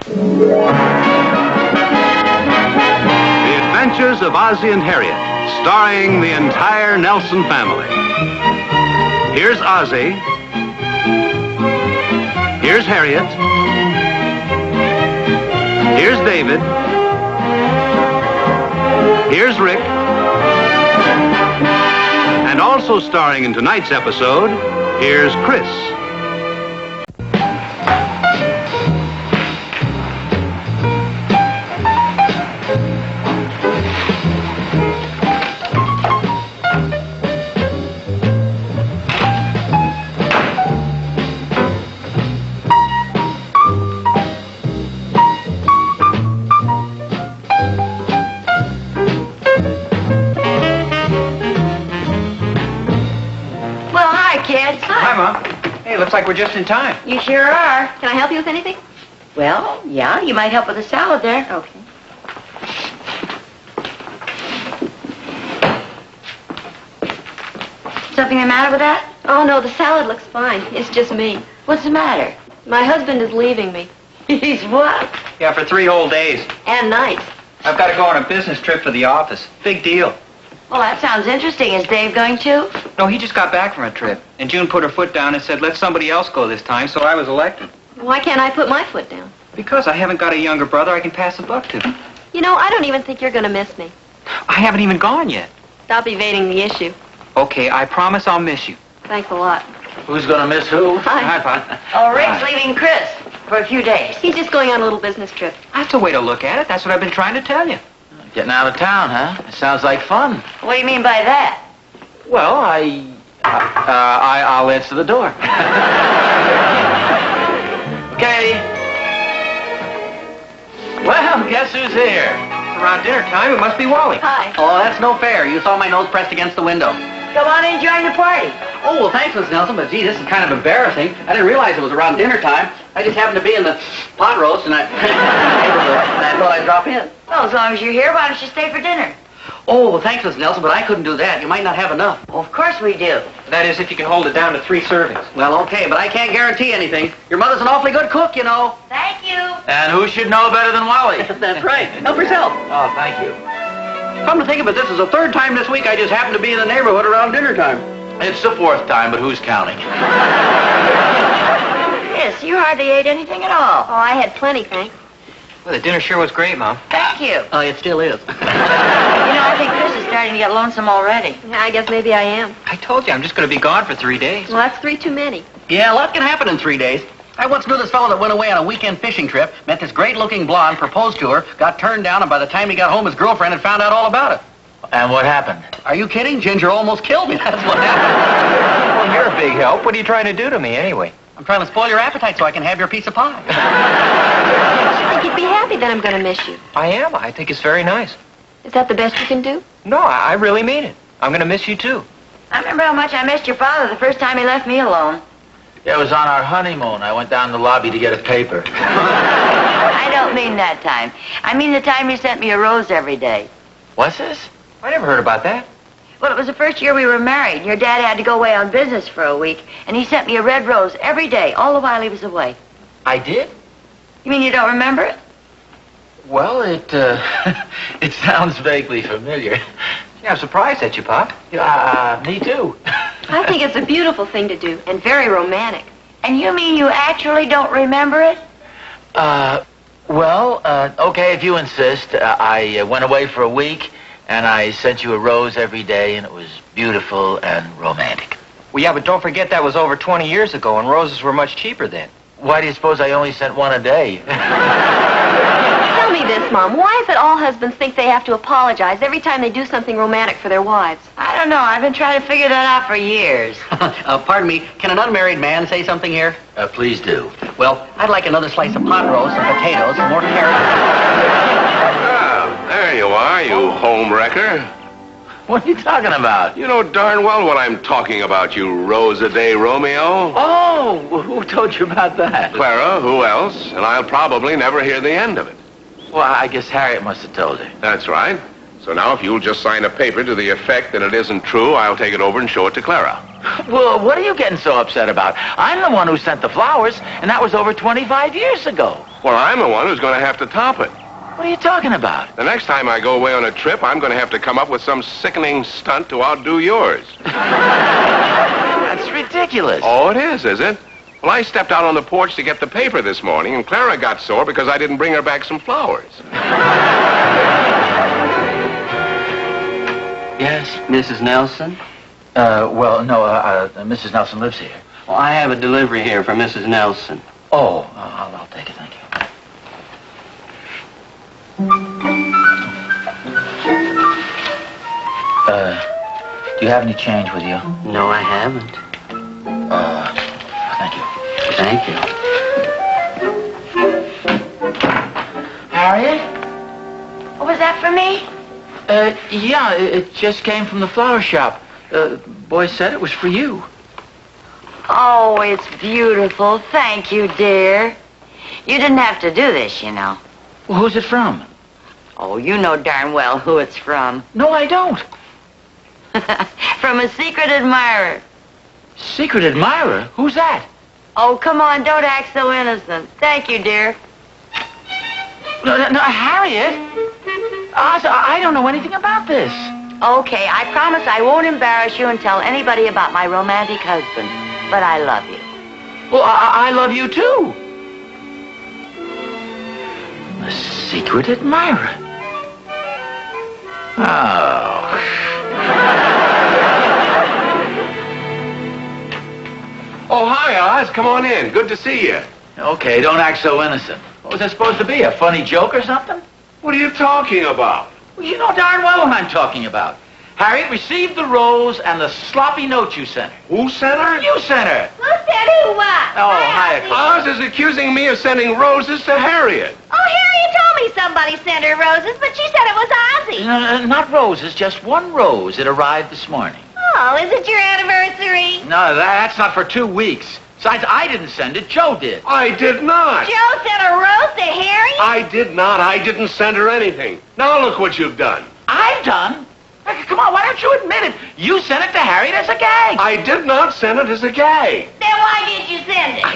The Adventures of Ozzie and Harriet, starring the entire Nelson family. Here's Ozzie. Here's Harriet. Here's David. Here's Rick. And also starring in tonight's episode, here's Chris. Looks like we're just in time. You sure are. Can I help you with anything? Well, yeah, you might help with the salad there. Okay. Something the matter with that? Oh, no, the salad looks fine. It's just me. What's the matter? My husband is leaving me. He's what? Yeah, for 3 whole days. And nights. I've got to go on a business trip for the office. Big deal. Well, that sounds interesting. Is Dave going to? No, he just got back from a trip. And June put her foot down and said, let somebody else go this time, so I was elected. Why can't I put my foot down? Because I haven't got a younger brother I can pass the buck to. You know, I don't even think you're going to miss me. I haven't even gone yet. Stop evading the issue. Okay, I promise I'll miss you. Thanks a lot. Who's gonna miss who? Hi, Pop. Oh, Rick's leaving Chris for a few days. He's just going on a little business trip. That's a way to look at it. That's what I've been trying to tell you. Getting out of town, huh? It sounds like fun. What do you mean by that? Well, I'll answer the door. Okay. Well, guess who's here? Around dinner time, it must be Wally. Hi. Oh, that's no fair. You saw my nose pressed against the window. Come on in and join the party. Oh, well, thanks, Miss Nelson, but gee, this is kind of embarrassing. I didn't realize it was around dinner time. I just happened to be in the pot roast, and I thought I'd drop in. Well, as long as you're here, why don't you stay for dinner? Oh, well, thanks, Miss Nelson, but I couldn't do that. You might not have enough. Well, of course we do. That is, if you can hold it down to 3 servings. Well, okay, but I can't guarantee anything. Your mother's an awfully good cook, you know. Thank you. And who should know better than Wally? That's right. Help yourself. Oh, thank you. Come to think of it, this is the 3rd time this week I just happened to be in the neighborhood around dinner time. It's the 4th time, but who's counting? Yes, you hardly ate anything at all. Oh, I had plenty, thanks. Well, the dinner sure was great, Mom. Thank you. Oh, it still is. You know, I think Chris is starting to get lonesome already. Yeah, I guess maybe I am. I told you, I'm just going to be gone for 3 days. Well, that's 3 too many. Yeah, a lot can happen in 3 days. I once knew this fellow that went away on a weekend fishing trip, met this great-looking blonde, proposed to her, got turned down, and by the time he got home, his girlfriend had found out all about it. And what happened? Are you kidding? Ginger almost killed me. That's what happened. Well, you're a big help. What are you trying to do to me, anyway? I'm trying to spoil your appetite so I can have your piece of pie. I think you'd be happy that I'm going to miss you. I am. I think it's very nice. Is that the best you can do? No, I really mean it. I'm going to miss you, too. I remember how much I missed your father the first time he left me alone. It was on our honeymoon. I went down the lobby to get a paper. I don't mean that time. I mean the time you sent me a rose every day. What's this? I never heard about that. Well, it was the first year we were married. Your dad had to go away on business for a week, and he sent me a red rose every day, all the while he was away. I did? You mean you don't remember it? Well, it sounds vaguely familiar. Yeah, I'm surprised at you, Pop. Me too. I think it's a beautiful thing to do, and very romantic. And you mean you actually don't remember it? Well, okay, if you insist. I went away for a week, and I sent you a rose every day, and it was beautiful and romantic. Well, yeah, but don't forget that was over 20 years ago, and roses were much cheaper then. Why do you suppose I only sent one a day? Tell me this, Mom. Why is it all husbands think they have to apologize every time they do something romantic for their wives? I don't know. I've been trying to figure that out for years. Pardon me, can an unmarried man say something here? Please do. Well, I'd like another slice of pot roast, some potatoes, some more carrots. Ah, there you are, you home wrecker. What are you talking about? You know darn well what I'm talking about, you Rose-a-Day Romeo. Oh, who told you about that? Clara, who else? And I'll probably never hear the end of it. Well, I guess Harriet must have told her. That's right. So now if you'll just sign a paper to the effect that it isn't true, I'll take it over and show it to Clara. Well, what are you getting so upset about? I'm the one who sent the flowers, and that was over 25 years ago. Well, I'm the one who's going to have to top it. What are you talking about? The next time I go away on a trip, I'm going to have to come up with some sickening stunt to outdo yours. That's ridiculous. Oh, it is it? Well, I stepped out on the porch to get the paper this morning, and Clara got sore because I didn't bring her back some flowers. Yes? Mrs. Nelson? Well, no, Mrs. Nelson lives here. Well, I have a delivery here for Mrs. Nelson. Oh, I'll take it, thank you. Do you have any change with you? No, I haven't. Thank you. Thank you. Harriet? What was that for me? Yeah, it just came from the flower shop. Boy said it was for you. Oh, it's beautiful. Thank you, dear. You didn't have to do this, you know. Well, who's it from? Oh, you know darn well who it's from. No, I don't. From a secret admirer. Secret admirer? Who's that? Oh, come on, don't act so innocent. Thank you, dear. No, Harriet. I don't know anything about this. Okay, I promise I won't embarrass you and tell anybody about my romantic husband. But I love you. Well, I love you, too. A secret admirer. Oh. Oh, hi, Oz. Come on in. Good to see you. Okay, don't act so innocent. What was that supposed to be, a funny joke or something? What are you talking about? Well, you know darn well what I'm talking about. Harriet received the rose and the sloppy note you sent her. Who sent her? You sent her. Who said who what? Oh, hi. Oz is accusing me of sending roses to Harriet. Oh, Harriet told me somebody sent her roses, but she said it was Ozzie. No, not roses, just one rose. It arrived this morning. Oh, is it your anniversary? No, that's not for 2 weeks. Besides, I didn't send it. Joe did. I did not. Joe sent a rose to Harriet? I did not. I didn't send her anything. Now look what you've done. I've done? Come on, why don't you admit it? You sent it to Harriet as a gag. I did not send it as a gag. Then why did you send it? I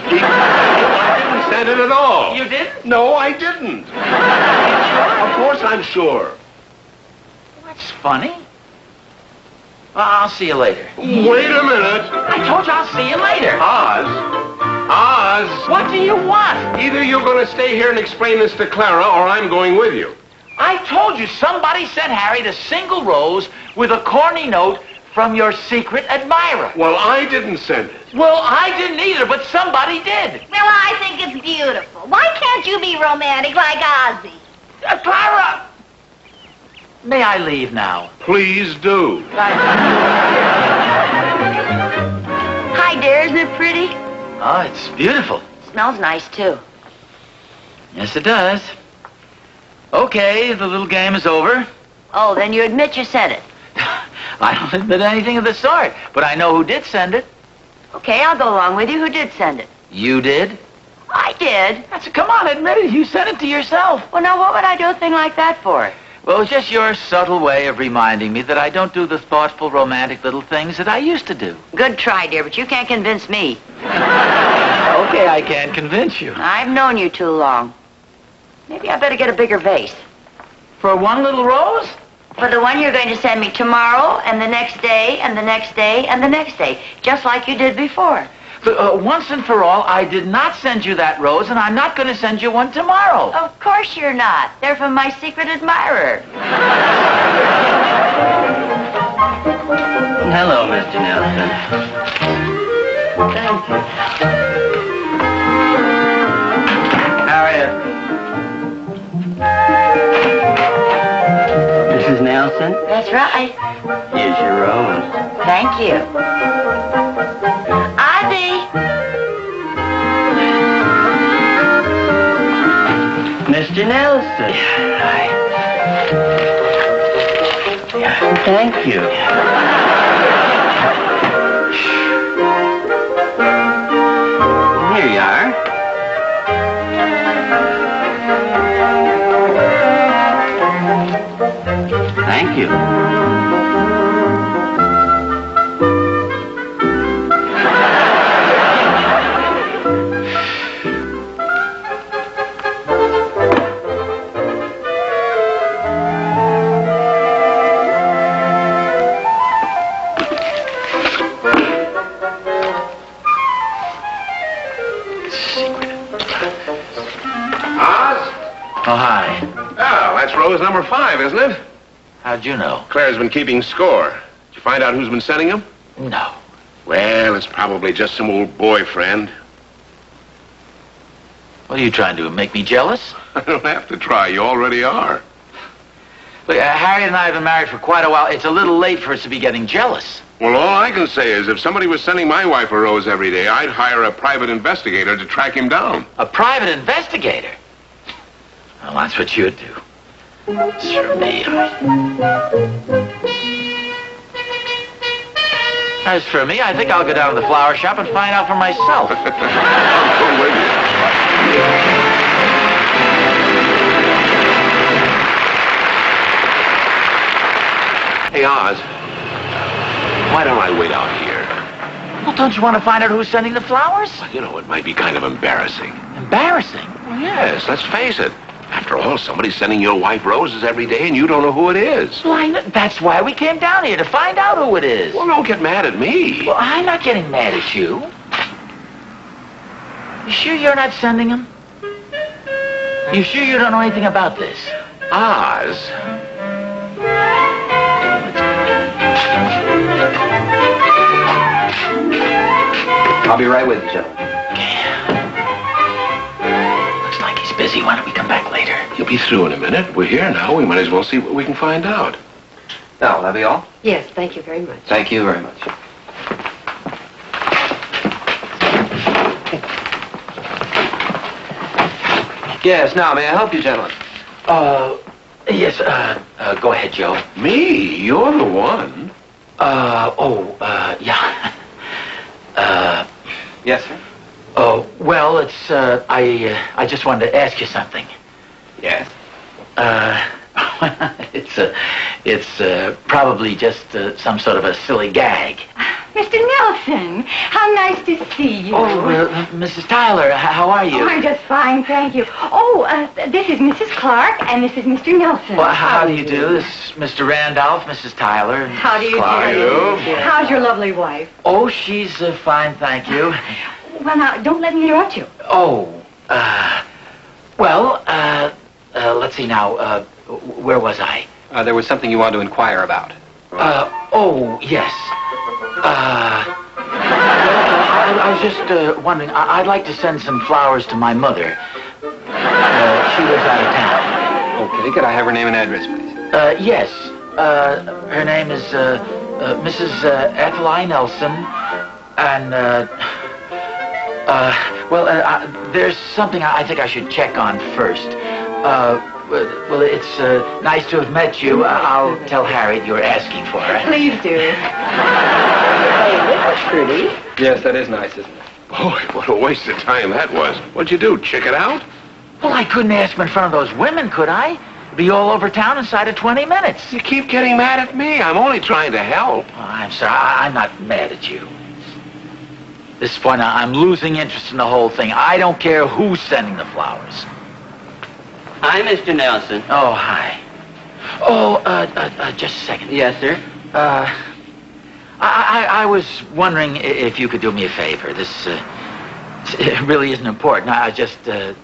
didn't send it at all. You didn't? No, I didn't. Of course I'm sure. That's funny. Well, I'll see you later. Wait a minute. I told you I'll see you later. Oz. Oz. What do you want? Either you're going to stay here and explain this to Clara, or I'm going with you. I told you somebody sent Harriet a single rose with a corny note from your secret admirer. Well, I didn't send it. Well, I didn't either, but somebody did. Well, I think it's beautiful. Why can't you be romantic like Ozzie? Clara! May I leave now? Please do. Hi, dear. Isn't it pretty? Oh, it's beautiful. Smells nice, too. Yes, it does. Okay, the little game is over. Oh, then you admit you sent it. I don't admit anything of the sort, but I know who did send it. Okay, I'll go along with you. Who did send it? You did? I did. Come on, admit it. You sent it to yourself. Well, now, what would I do a thing like that for? Well, it's just your subtle way of reminding me that I don't do the thoughtful, romantic little things that I used to do. Good try, dear, but you can't convince me. Okay, I can't convince you. I've known you too long. Maybe I better get a bigger vase. For one little rose? For the one you're going to send me tomorrow, and the next day, and the next day, and the next day, just like you did before. But, once and for all, I did not send you that rose, and I'm not going to send you one tomorrow. Of course you're not. They're from my secret admirer. Hello, Mr. Nelson. Thank you. Harriet. Mrs. Nelson, That's right. here's your rose. Thank you. Ozzie! Mr. Nelson. Thank you. Here you are. Thank you. Oh, hi. Oh, that's Rose number 5, isn't it? How'd you know? Claire's been keeping score. Did you find out who's been sending them? No. Well, it's probably just some old boyfriend. What are you trying to do, make me jealous? I don't have to try. You already are. Look, Harriet and I have been married for quite a while. It's a little late for us to be getting jealous. Well, all I can say is if somebody was sending my wife a rose every day, I'd hire a private investigator to track him down. A private investigator? Well, that's what you'd do. It's for me. As for me, I think I'll go down to the flower shop and find out for myself. I'll go with you. Hey, Oz. Why don't I wait out here? Well, don't you want to find out who's sending the flowers? You know, it might be kind of embarrassing. Embarrassing. Well, yes, let's face it. After all, somebody's sending your wife roses every day, and you don't know who it is. Well, that's why we came down here, to find out who it is. Well, don't get mad at me. Well, I'm not getting mad at you. You sure you're not sending them? You sure you don't know anything about this? Oz. I'll be right with you, Joe. Looks like he's busy. Why don't we come back later? You'll be through in a minute. We're here now. We might as well see what we can find out. Now, will that be all? Yes, thank you very much. Thank you very much. Yes, now, may I help you, gentlemen? Yes, go ahead, Joe. Me? You're the one. Yeah. Yes, sir. Oh, well, it's, I just wanted to ask you something. Yes. It's probably just some sort of a silly gag. Mr. Nelson, how nice to see you. Mrs. Tyler, how are you? Oh, I'm just fine, thank you. This is Mrs. Clark, and this is Mr. Nelson. Well, how do you do? This is Mr. Randolph, Mrs. Tyler. How do you Clark. do? Hello. How's your lovely wife? Oh, she's fine, thank you. Well, now, don't let me interrupt you. Let's see now, where was I? There was something you wanted to inquire about. Yes. I was just wondering, I'd like to send some flowers to my mother. She lives out of town. Okay, could I have her name and address, please? Yes. Her name is, Mrs. Ethel Nelson, and, there's something I think I should check on first. Well, it's nice to have met you. I'll tell Harriet you're asking for her. Please do. Hey, that's pretty. Yes, that is nice, isn't it? Boy, what a waste of time that was. What'd you do, check it out? Well, I couldn't ask him in front of those women, could I? It'd be all over town inside of 20 minutes. You keep getting mad at me. I'm only trying to help. Oh, I'm sorry. I'm not mad at you. At this point, I'm losing interest in the whole thing. I don't care who's sending the flowers. Hi, Mr. Nelson. Oh, hi. Oh, just a second. Yes, sir. I was wondering if you could do me a favor. This, it really isn't important. Just a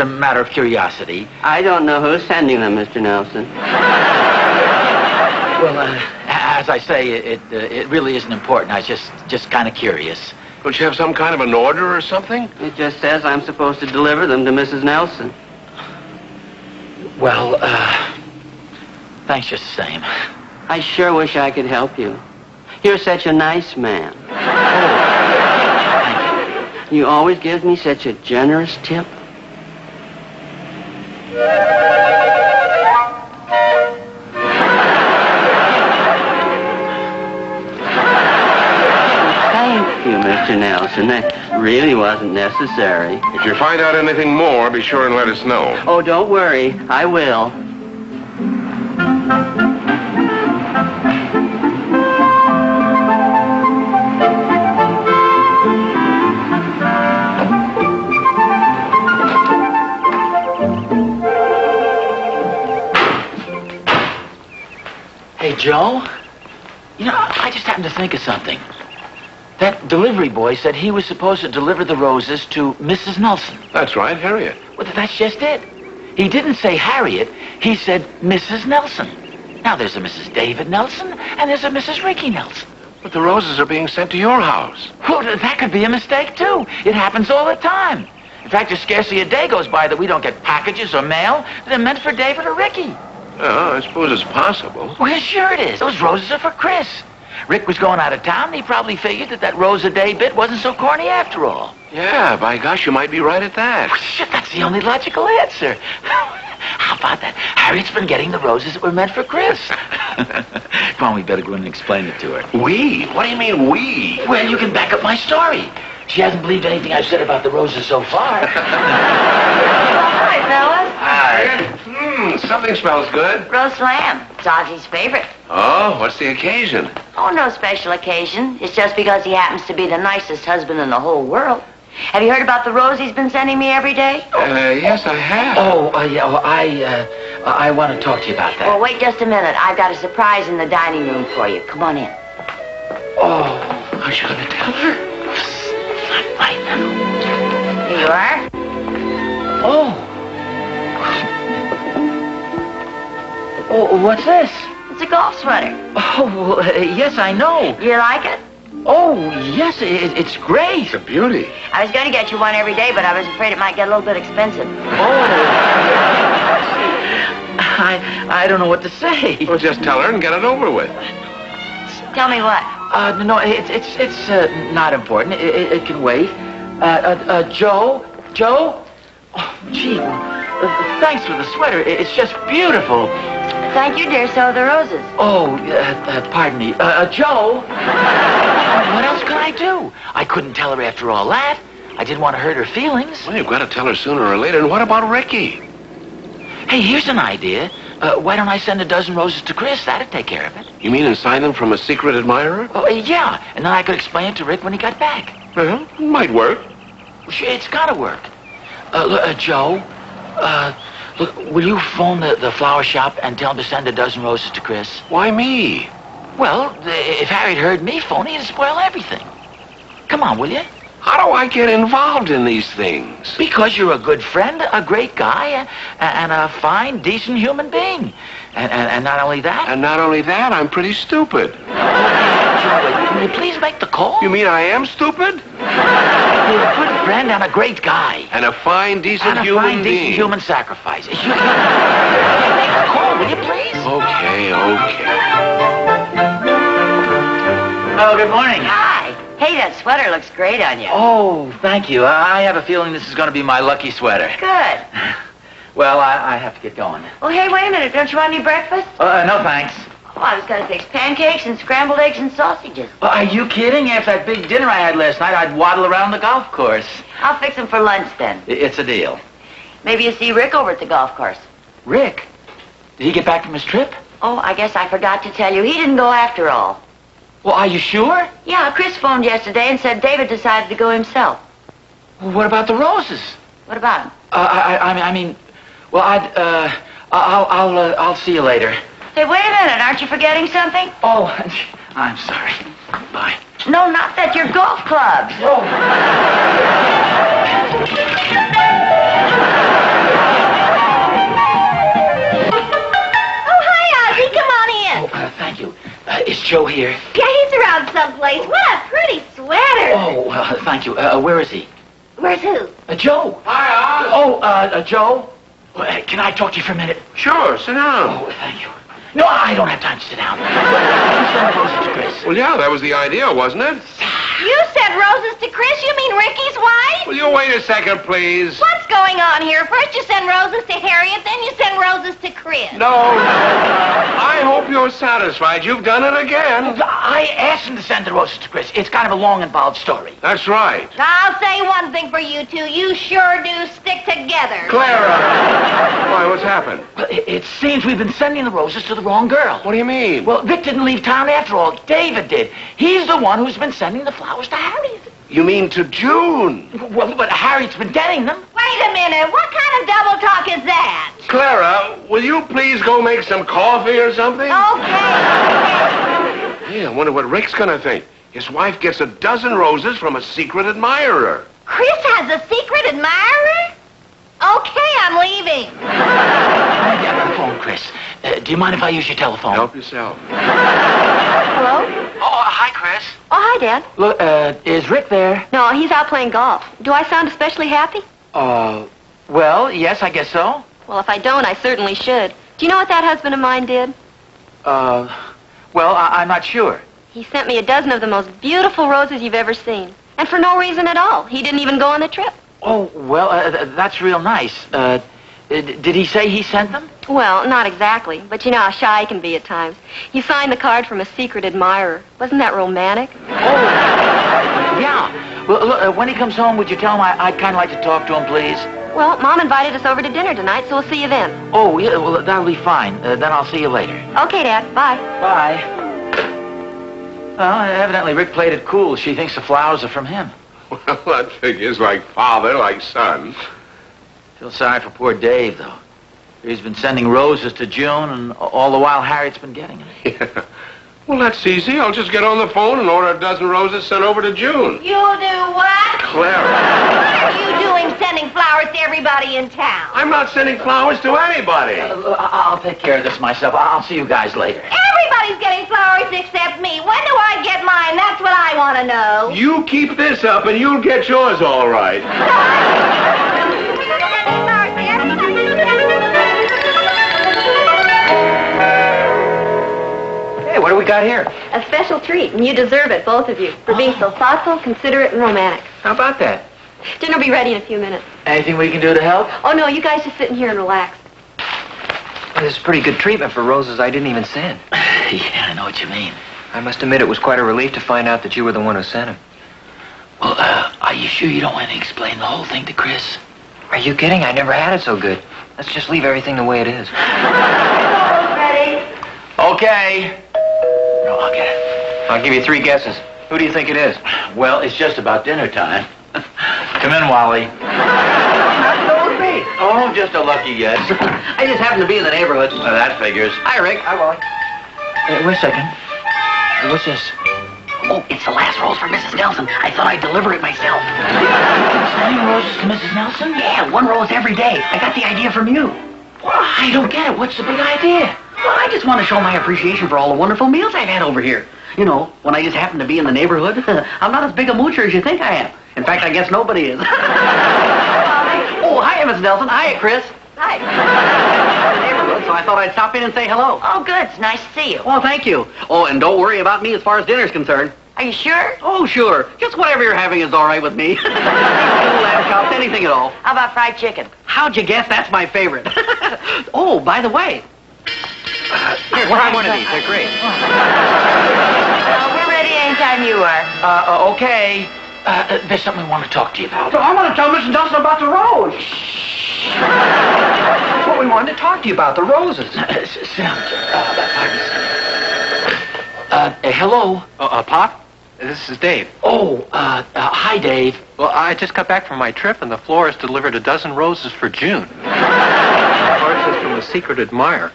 matter of curiosity. I don't know who's sending them, Mr. Nelson. Well, as I say, it really isn't important. I was just kind of curious. Don't you have some kind of an order or something? It just says I'm supposed to deliver them to Mrs. Nelson. Well, thanks just the same. I sure wish I could help you. You're such a nice man. Thank you. You always give me such a generous tip. Thank you, Mr. Nelson. That really wasn't necessary. If you find out anything more, be sure and let us know. Oh, don't worry. I will. Hey, Joe. You know, I just happened to think of something. That delivery boy said he was supposed to deliver the roses to Mrs. Nelson. That's right, Harriet. Well, that's just it. He didn't say Harriet. He said Mrs. Nelson. Now, there's a Mrs. David Nelson, and there's a Mrs. Ricky Nelson. But the roses are being sent to your house. Well, that could be a mistake, too. It happens all the time. In fact, there's scarcely a day goes by that we don't get packages or mail that are meant for David or Ricky. Oh, I suppose it's possible. Well, sure it is. Those roses are for Chris. Rick was going out of town, and he probably figured that rose a day bit wasn't so corny after all. Yeah, by gosh, you might be right at that. Well, shit, that's the only logical answer. How about that? Harriet's been getting the roses that were meant for Chris. Come on, we better go in and explain it to her. We? What do you mean, we? Well, you can back up my story. She hasn't believed anything I've said about the roses so far. Hi, fellas. Hi. Something smells good. Roast lamb. It's Ozzie's favorite. Oh, what's the occasion? Oh, no special occasion. It's just because he happens to be the nicest husband in the whole world. Have you heard about the rose he's been sending me every day? Yes, I have. Yeah, well, I want to talk to you about that. Well, wait just a minute. I've got a surprise in the dining room for you. Come on in. Oh, are you going to tell her? Not right now. Here you are. Oh, what's this? It's a golf sweater. Oh, well, yes, I know. You like it? Oh, yes, it's great. It's a beauty. I was going to get you one every day, but I was afraid it might get a little bit expensive. I don't know what to say. Well, just tell her and get it over with. Tell me what? No, it's not important. It can wait. Joe? Oh, gee, thanks for the sweater. It's just beautiful. Thank you, dear. So are the roses. Oh, pardon me. Joe? What else could I do? I couldn't tell her after all that. I didn't want to hurt her feelings. Well, you've got to tell her sooner or later. And what about Ricky? Hey, here's an idea. Why don't I send a dozen roses to Chris? That'd take care of it. You mean and sign them from a secret admirer? Oh, yeah. And then I could explain it to Rick when he got back. Well, might work. Sure, it's gotta work. Look, Joe, look, will you phone the flower shop and tell them to send a dozen roses to Chris? Why me? Well, if Harriet heard me phone, he'd spoil everything. Come on, will you? How do I get involved in these things? Because you're a good friend, a great guy, and a fine, decent human being. And not only that... And not only that, I'm pretty stupid. Joe, can you please make the call? You mean I am stupid? You're a good friend and a great guy. And a fine, decent And a human fine, being. decent human sacrifice. You can make the call, will you, please? Okay. Oh, good morning. Hi. Hey, that sweater looks great on you. Oh, thank you. I have a feeling this is going to be my lucky sweater. Good. Well, I have to get going. Well, hey, wait a minute. Don't you want any breakfast? No, thanks. Oh, I was going to fix pancakes and scrambled eggs and sausages. Are you kidding? After that big dinner I had last night, I'd waddle around the golf course. I'll fix them for lunch then. It's a deal. Maybe you see Rick over at the golf course. Rick? Did he get back from his trip? Oh, I guess I forgot to tell you. He didn't go after all. Well, are you sure? Yeah, Chris phoned yesterday and said David decided to go himself. Well, what about the roses? What about him? I mean, well, I'll see you later. Say, wait a minute. Aren't you forgetting something? Oh, I'm sorry. Bye. No, not that. Your golf clubs. Oh. Oh, hi, Ozzie. Come on in. Thank you. Is Joe here? Yeah, he's around someplace. What a pretty sweater. Oh, thank you. Where is he? Where's who? Joe. Hi, Oz. Oh, Joe. Can I talk to you for a minute? Sure, sit down. Oh, thank you. No, I don't have time to sit down. Send the roses to Chris. Well, yeah, that was the idea, wasn't it? You sent roses to Chris? You mean Ricky's wife? Will you wait a second, please? What's going on here? First you send roses to Harriet, then you send roses to Chris. No. I hope you're satisfied. You've done it again. I asked him to send the roses to Chris. It's kind of a long, involved story. That's right. I'll say one thing for you two. You sure do stick together. Clara. Why, what's happened? Well, it seems we've been sending the roses to the wrong girl. What do you mean? Well, Vic didn't leave town after all. David did. He's the one who's been sending the flowers to Harriet. You mean to June? Well, but Harriet's been getting them. Wait a minute. What kind of double talk is that? Clara, will you please go make some coffee or something? Okay. Hey, I wonder what Rick's gonna think. His wife gets a dozen roses from a secret admirer. Chris has a secret admirer? Okay, I'm leaving. I got the phone, Chris. Do you mind if I use your telephone? Help yourself. Hello? Oh, hi, Chris. Oh, hi, Dad. Look, is Rick there? No, he's out playing golf. Do I sound especially happy? Well, yes, I guess so. Well, if I don't, I certainly should. Do you know what that husband of mine did? Well, I'm not sure. He sent me a dozen of the most beautiful roses you've ever seen. And for no reason at all. He didn't even go on the trip. Oh, well, that's real nice. Did he say he sent them? Well, not exactly. But you know how shy he can be at times. He signed the card from a secret admirer. Wasn't that romantic? Oh, yeah. Well, look, when he comes home, would you tell him I'd kind of like to talk to him, please? Well, Mom invited us over to dinner tonight, so we'll see you then. Oh, yeah, well, that'll be fine. Then I'll see you later. Okay, Dad. Bye. Bye. Well, evidently Rick played it cool. She thinks the flowers are from him. Well, that figures like father, like son. Feel sorry for poor Dave, though. He's been sending roses to June, and all the while Harriet's been getting them. Yeah. Well, that's easy. I'll just get on the phone and order a dozen roses sent over to June. You do what? Clara. What are you doing sending flowers to everybody in town? I'm not sending flowers to anybody. I'll take care of this myself. I'll see you guys later. Everybody's getting flowers except me. When do I get mine? That's what I want to know. You keep this up and you'll get yours all right. Hey, what do we got here? A special treat, and you deserve it, both of you, for being so thoughtful, considerate, and romantic. How about that? Dinner will be ready in a few minutes. Anything we can do to help? Oh, no, you guys just sit in here and relax. Well, this is pretty good treatment for roses I didn't even send. Yeah, I know what you mean. I must admit it was quite a relief to find out that you were the one who sent them. Well, are you sure you don't want to explain the whole thing to Chris? Are you kidding? I never had it so good. Let's just leave everything the way it is. Ready? Okay. No, I'll get it. I'll give you 3 guesses. Who do you think it is? Well, it's just about dinner time. Come in, Wally. Go with me. Oh, just a lucky guess. I just happen to be in the neighborhood. That figures. Hi, Rick. Hi, Wally. Wait a second. What's this? Oh, it's the last rose for Mrs. Nelson. I thought I'd deliver it myself. Sending roses to Mrs. Nelson? Yeah, 1 rose every day. I got the idea from you. Well, I don't get it. What's the big idea? Well, I just want to show my appreciation for all the wonderful meals I've had over here. You know, when I just happen to be in the neighborhood, I'm not as big a moocher as you think I am. In fact, I guess nobody is. Oh, hi, Miss Nelson. Hi, Chris. Hi. I'm in the neighborhood, so I thought I'd stop in and say hello. Oh, good. It's nice to see you. Well, thank you. Oh, and don't worry about me as far as dinner's concerned. Are you sure? Oh, sure. Just whatever you're having is all right with me. Lamb chops, anything at all. How about fried chicken? How'd you guess that's my favorite? Oh, by the way. Here, try one of these. They're great. We're ready anytime you are. Okay. There's something we want to talk to you about. So I want to tell Mrs. Nelson about the rose. That's what we wanted to talk to you about, the roses. Sit down, hello? Pop? This is Dave. Oh, hi, Dave. Well, I just got back from my trip, and the florist delivered a dozen roses for June. The card says from a secret admirer.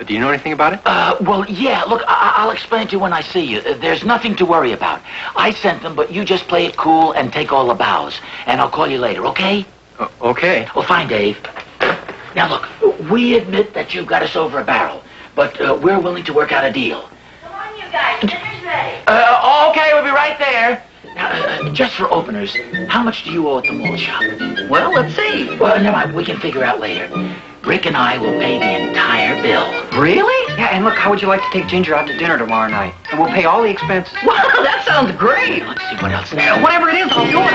Do you know anything about it? Well, yeah, look, I'll explain to you when I see you. There's nothing to worry about. I sent them, but you just play it cool and take all the bows. And I'll call you later, okay? Okay. Well, fine, Dave. Now, look, we admit that you've got us over a barrel, but we're willing to work out a deal. Come on, you guys. Dinner's ready. Okay, we'll be right there. Now, just for openers, how much do you owe at the mall shop? Well, let's see. Well, never mind, we can figure out later. Rick and I will pay the entire bill. Really? Yeah, and look, how would you like to take Ginger out to dinner tomorrow night? And we'll pay all the expenses. Wow, that sounds great. Let's see what else there. Whatever it is, I'll do it.